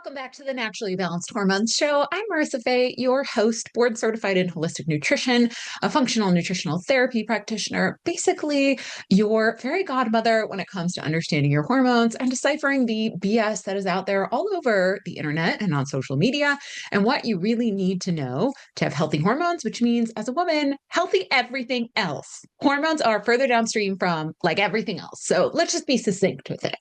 Welcome back to the Naturally Balanced Hormones Show. I'm Marissa Fay, your host, board certified in holistic nutrition, a functional nutritional therapy practitioner, basically your fairy godmother when it comes to understanding your hormones and deciphering the BS that is out there all over the internet and on social media, and what you really need to know to have healthy hormones, which means as a woman, healthy everything else. Hormones are further downstream from like everything else. So let's just be succinct with it.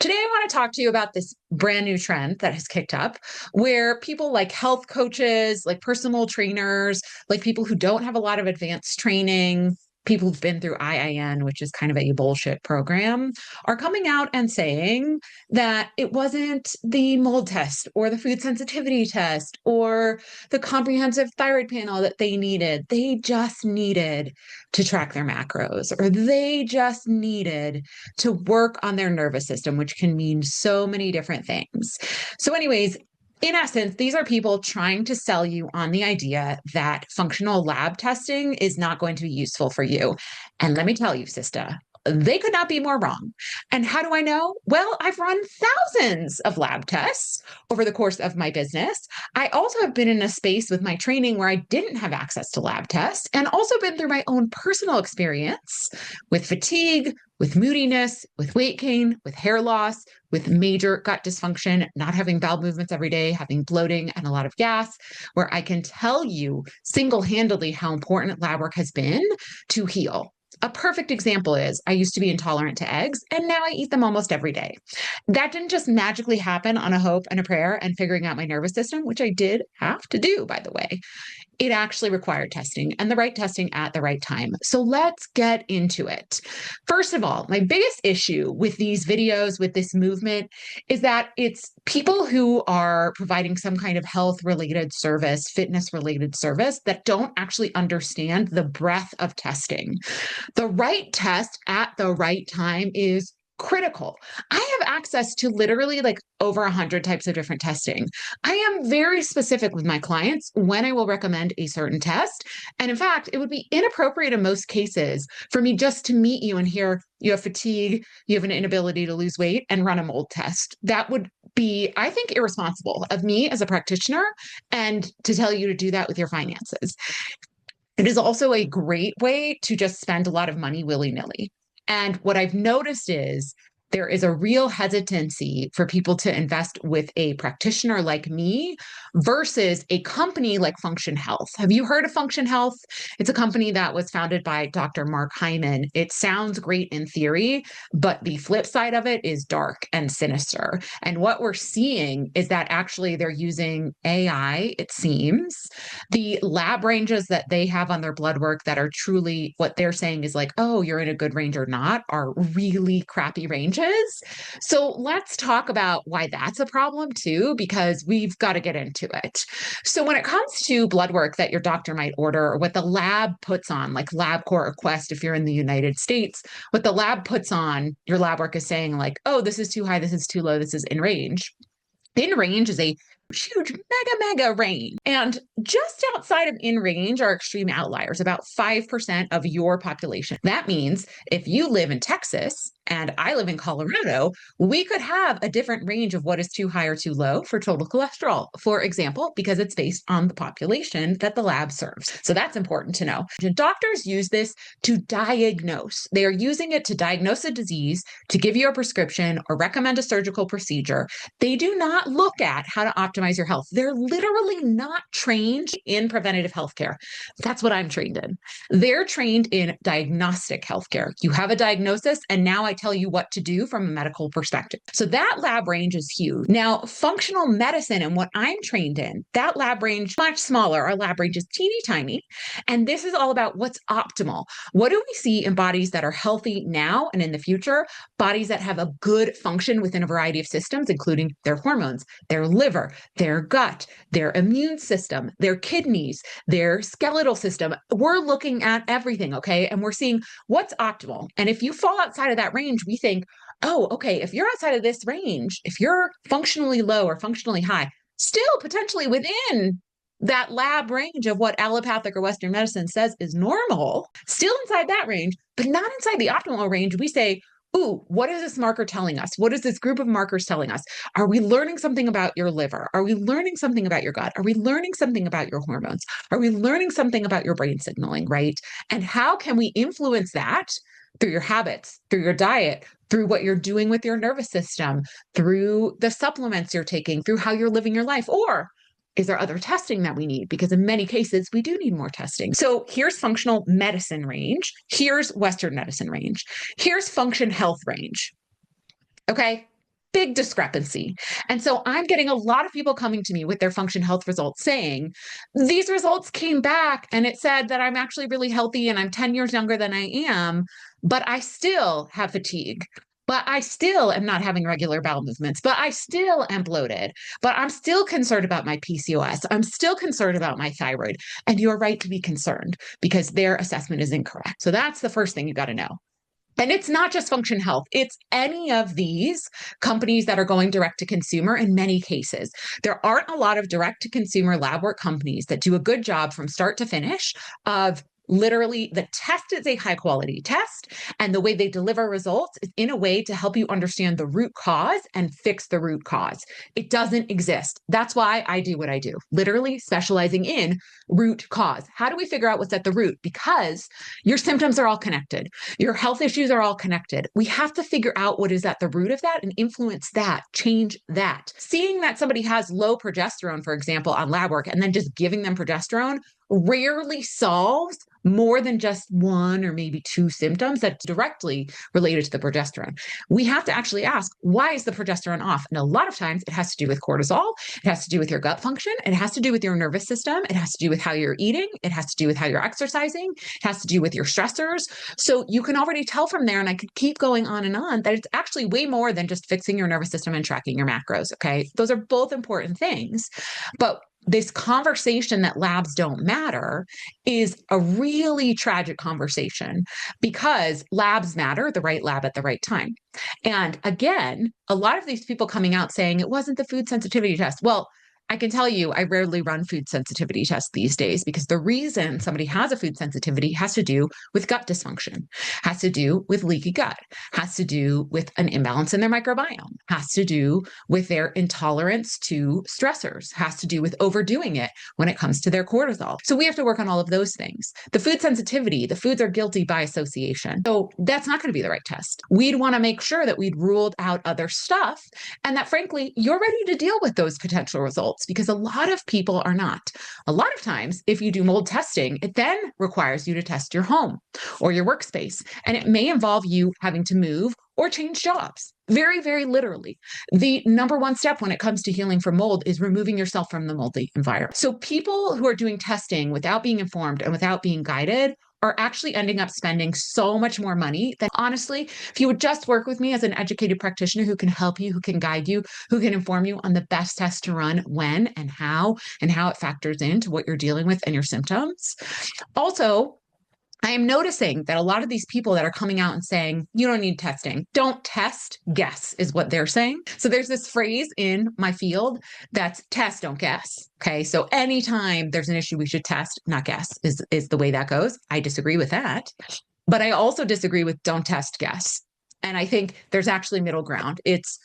Today, I want to talk to you about this brand new trend that has kicked up where people like health coaches, like personal trainers, like people who don't have a lot of advanced training, people who've been through IIN, which is kind of a bullshit program, are coming out and saying that it wasn't the mold test or the food sensitivity test or the comprehensive thyroid panel that they needed. They just needed to track their macros, or they just needed to work on their nervous system, which can mean so many different things. So anyways, in essence, these are people trying to sell you on the idea that functional lab testing is not going to be useful for you. And let me tell you, sister, they could not be more wrong. And how do I know? Well, I've run thousands of lab tests over the course of my business. I also have been in a space with my training where I didn't have access to lab tests, and also been through my own personal experience with fatigue, with moodiness, with weight gain, with hair loss, with major gut dysfunction, not having bowel movements every day, having bloating and a lot of gas, where I can tell you single-handedly how important lab work has been to heal. A perfect example is I used to be intolerant to eggs, and now I eat them almost every day. That didn't just magically happen on a hope and a prayer and figuring out my nervous system, which I did have to do, by the way. It actually required testing, and the right testing at the right time. So let's get into it. First of all, my biggest issue with these videos, with this movement, is that it's people who are providing some kind of health-related service, fitness-related service, that don't actually understand the breadth of testing. The right test at the right time is critical. I have access to literally like over 100 types of different testing. I am very specific with my clients when I will recommend a certain test. And in fact, it would be inappropriate in most cases for me just to meet you and hear you have fatigue, you have an inability to lose weight, and run a mold test. That would be, I think, irresponsible of me as a practitioner, and to tell you to do that with your finances. It is also a great way to just spend a lot of money willy-nilly. And what I've noticed is there is a real hesitancy for people to invest with a practitioner like me versus a company like Function Health. Have you heard of Function Health? It's a company that was founded by Dr. Mark Hyman. It sounds great in theory, but the flip side of it is dark and sinister. And what we're seeing is that actually they're using AI, it seems. The lab ranges that they have on their blood work that are truly what they're saying is like, oh, you're in a good range or not, are really crappy ranges. So let's talk about why that's a problem too, because we've got to get into it. So when it comes to blood work that your doctor might order, or what the lab puts on, like LabCorp or Quest, if you're in the United States, what the lab puts on, your lab work is saying like, oh, this is too high, this is too low, this is in range. In range is a huge mega range. And just outside of in range are extreme outliers, about 5% of your population. That means if you live in Texas and I live in Colorado, we could have a different range of what is too high or too low for total cholesterol, for example, because it's based on the population that the lab serves. So that's important to know. And doctors use this to diagnose. They are using it to diagnose a disease, to give you a prescription or recommend a surgical procedure. They do not look at how to optimize your health. They're literally not trained in preventative healthcare. That's what I'm trained in. They're trained in diagnostic healthcare. You have a diagnosis, and now I tell you what to do from a medical perspective. So that lab range is huge. Now, functional medicine and what I'm trained in, that lab range much smaller. Our lab range is teeny tiny. And this is all about what's optimal. What do we see in bodies that are healthy now and in the future? Bodies that have a good function within a variety of systems, including their hormones, their liver, their gut, their immune system, their kidneys, their skeletal system. We're looking at everything, okay? And we're seeing what's optimal. And if you fall outside of that range, we think, oh, okay, if you're outside of this range, if you're functionally low or functionally high, still potentially within that lab range of what allopathic or Western medicine says is normal, still inside that range, but not inside the optimal range, we say, ooh, what is this marker telling us? What is this group of markers telling us? Are we learning something about your liver? Are we learning something about your gut? Are we learning something about your hormones? Are we learning something about your brain signaling, right? And how can we influence that through your habits, through your diet, through what you're doing with your nervous system, through the supplements you're taking, through how you're living your life? Or is there other testing that we need? Because in many cases, we do need more testing. So here's functional medicine range. Here's Western medicine range. Here's function health range. Okay. Big discrepancy. And so I'm getting a lot of people coming to me with their function health results saying, these results came back and it said that I'm actually really healthy and I'm 10 years younger than I am, but I still have fatigue. But I still am not having regular bowel movements, but I still am bloated, but I'm still concerned about my PCOS. I'm still concerned about my thyroid. And you're right to be concerned because their assessment is incorrect. So that's the first thing you got to know. And it's not just Function Health, it's any of these companies that are going direct to consumer in many cases. There aren't a lot of direct to consumer lab work companies that do a good job from start to finish of literally the test is a high quality test and the way they deliver results is in a way to help you understand the root cause and fix the root cause. It doesn't exist. That's why I do what I do, literally specializing in root cause. How do we figure out what's at the root? Because your symptoms are all connected. Your health issues are all connected. We have to figure out what is at the root of that and influence that, change that. Seeing that somebody has low progesterone, for example, on lab work, and then just giving them progesterone rarely solves more than just one or maybe two symptoms that's directly related to the progesterone. We have to actually ask, why is the progesterone off? And a lot of times it has to do with cortisol. It has to do with your gut function. It has to do with your nervous system. It has to do with how you're eating. It has to do with how you're exercising. It has to do with your stressors. So you can already tell from there, and I could keep going on and on, that it's actually way more than just fixing your nervous system and tracking your macros, okay? Those are both important things. But this conversation that labs don't matter is a really tragic conversation because labs matter, the right lab at the right time. And again, a lot of these people coming out saying it wasn't the food sensitivity test. Well, I can tell you, I rarely run food sensitivity tests these days because the reason somebody has a food sensitivity has to do with gut dysfunction, has to do with leaky gut, has to do with an imbalance in their microbiome, has to do with their intolerance to stressors, has to do with overdoing it when it comes to their cortisol. So we have to work on all of those things. The food sensitivity, the foods are guilty by association. So that's not going to be the right test. We'd want to make sure that we'd ruled out other stuff and that, frankly, you're ready to deal with those potential results because a lot of people are not. A lot of times, if you do mold testing, it then requires you to test your home or your workspace, and it may involve you having to move or change jobs. Very, very literally. The number one step when it comes to healing from mold is removing yourself from the moldy environment. So people who are doing testing without being informed and without being guided are actually ending up spending so much more money than honestly, if you would just work with me as an educated practitioner who can help you, who can guide you, who can inform you on the best test to run when and how it factors into what you're dealing with and your symptoms. Also, I am noticing that a lot of these people that are coming out and saying, you don't need testing, don't test, guess is what they're saying. So there's this phrase in my field that's test, don't guess. Okay. So anytime there's an issue, we should test, not guess is the way that goes. I disagree with that. But I also disagree with don't test, guess. And I think there's actually middle ground. It's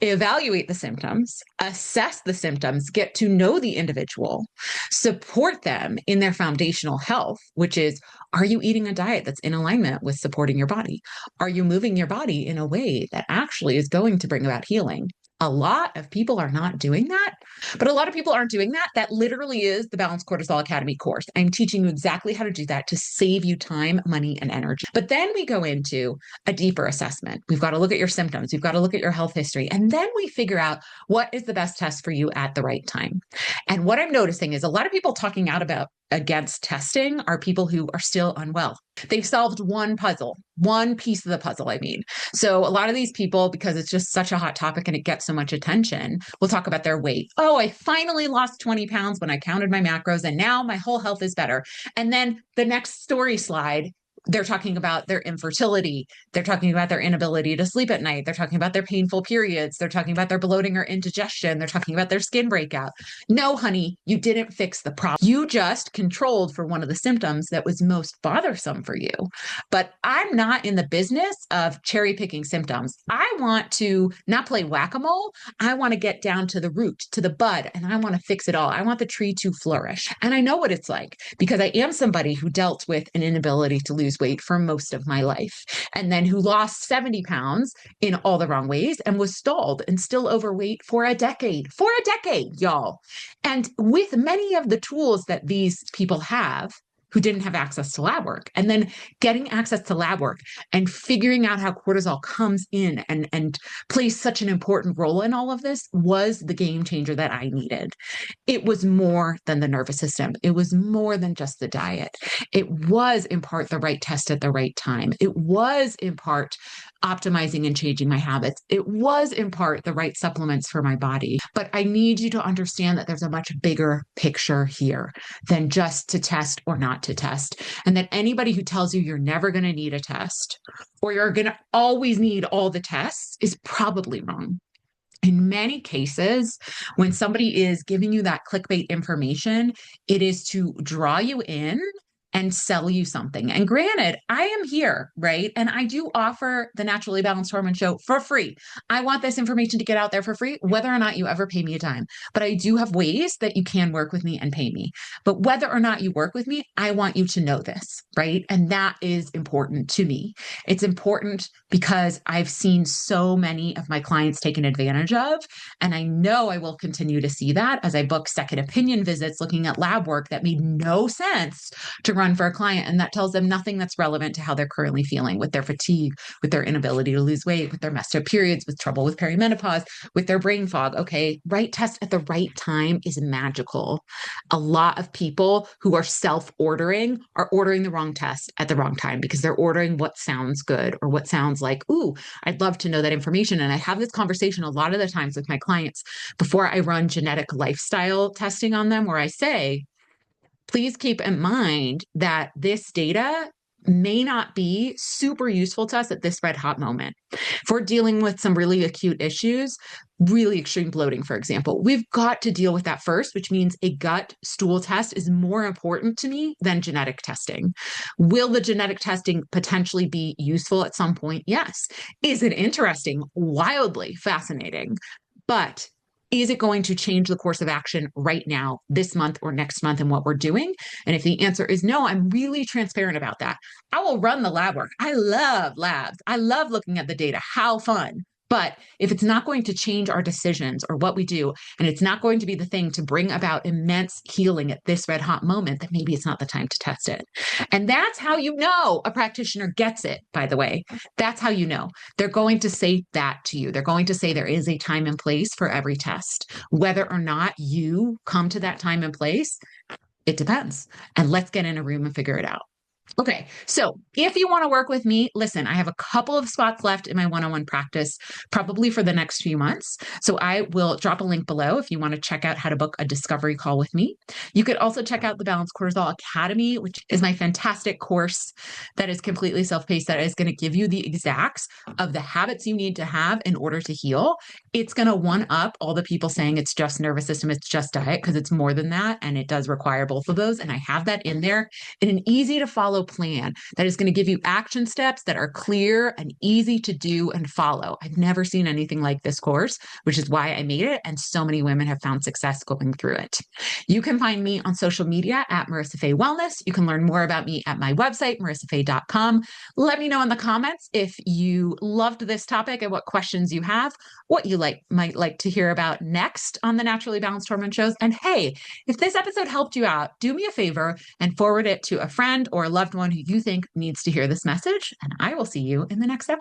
evaluate the symptoms, assess the symptoms, get to know the individual, support them in their foundational health, which is, are you eating a diet that's in alignment with supporting your body? Are you moving your body in a way that actually is going to bring about healing? A lot of people are not doing that, but a lot of people aren't doing that. That literally is the Balanced Cortisol Academy course. I'm teaching you exactly how to do that to save you time, money, and energy. But then we go into a deeper assessment. We've got to look at your symptoms. We've got to look at your health history. And then we figure out what is the best test for you at the right time. And what I'm noticing is a lot of people talking out about against testing are people who are still unwell. They've solved one puzzle, one piece of the puzzle, I mean. So a lot of these people, because it's just such a hot topic and it gets so much attention, will talk about their weight. Oh, I finally lost 20 pounds when I counted my macros and now my whole health is better. And then the next story slide they're talking about their infertility. They're talking about their inability to sleep at night. They're talking about their painful periods. They're talking about their bloating or indigestion. They're talking about their skin breakout. No, honey, you didn't fix the problem. You just controlled for one of the symptoms that was most bothersome for you. But I'm not in the business of cherry picking symptoms. I want to not play whack-a-mole. I want to get down to the root, to the bud, and I want to fix it all. I want the tree to flourish. And I know what it's like because I am somebody who dealt with an inability to lose weight for most of my life, and then who lost 70 pounds in all the wrong ways and was stalled and still overweight for a decade, y'all. And with many of the tools that these people have, who didn't have access to lab work, and then getting access to lab work and figuring out how cortisol comes in and plays such an important role in all of this was the game changer that I needed. It was more than the nervous system. It was more than just the diet. It was in part the right test at the right time. It was in part optimizing and changing my habits. It was in part the right supplements for my body. But I need you to understand that there's a much bigger picture here than just to test or not to test. And that anybody who tells you you're never going to need a test or you're going to always need all the tests is probably wrong. In many cases, when somebody is giving you that clickbait information, it is to draw you in and sell you something. And granted, I am here, right? And I do offer the Naturally Balanced Hormone Show for free. I want this information to get out there for free, whether or not you ever pay me a dime. But I do have ways that you can work with me and pay me. But whether or not you work with me, I want you to know this, right? And that is important to me. It's important because I've seen so many of my clients taken advantage of. And I know I will continue to see that as I book second opinion visits looking at lab work that made no sense to run for a client, and that tells them nothing that's relevant to how they're currently feeling with their fatigue, with their inability to lose weight, with their messed up periods, with trouble with perimenopause, with their brain fog. Okay, right test at the right time is magical. A lot of people who are self-ordering are ordering the wrong test at the wrong time because they're ordering what sounds good or what sounds like, ooh, I'd love to know that information. And I have this conversation a lot of the times with my clients before I run genetic lifestyle testing on them, where I say, please keep in mind that this data may not be super useful to us at this red hot moment. If we're dealing with some really acute issues, really extreme bloating, for example, we've got to deal with that first, which means a gut stool test is more important to me than genetic testing. Will the genetic testing potentially be useful at some point? Yes. Is it interesting? Wildly fascinating. But is it going to change the course of action right now, this month or next month, and what we're doing? And if the answer is no, I'm really transparent about that. I will run the lab work. I love labs. I love looking at the data. How fun. But if it's not going to change our decisions or what we do, and it's not going to be the thing to bring about immense healing at this red hot moment, then maybe it's not the time to test it. And that's how you know a practitioner gets it, by the way. That's how you know. They're going to say that to you. They're going to say there is a time and place for every test. Whether or not you come to that time and place, it depends. And let's get in a room and figure it out. Okay, so if you want to work with me, listen, I have a couple of spots left in my one-on-one practice, probably for the next few months. So I will drop a link below if you want to check out how to book a discovery call with me. You could also check out the Balanced Cortisol Academy, which is my fantastic course that is completely self-paced, that is going to give you the exacts of the habits you need to have in order to heal. It's going to one-up all the people saying it's just nervous system, it's just diet, because it's more than that, and it does require both of those. And I have that in there in an easy to follow plan that is going to give you action steps that are clear and easy to do and follow. I've never seen anything like this course, which is why I made it, and so many women have found success going through it. You can find me on social media at Marissa Faye Wellness. You can learn more about me at my website, marissafaye.com. Let me know in the comments if you loved this topic and what questions you have, what you might like to hear about next on the Naturally Balanced Hormone Shows. And hey, if this episode helped you out, do me a favor and forward it to a friend or a loved one who you think needs to hear this message. And I will see you in the next episode.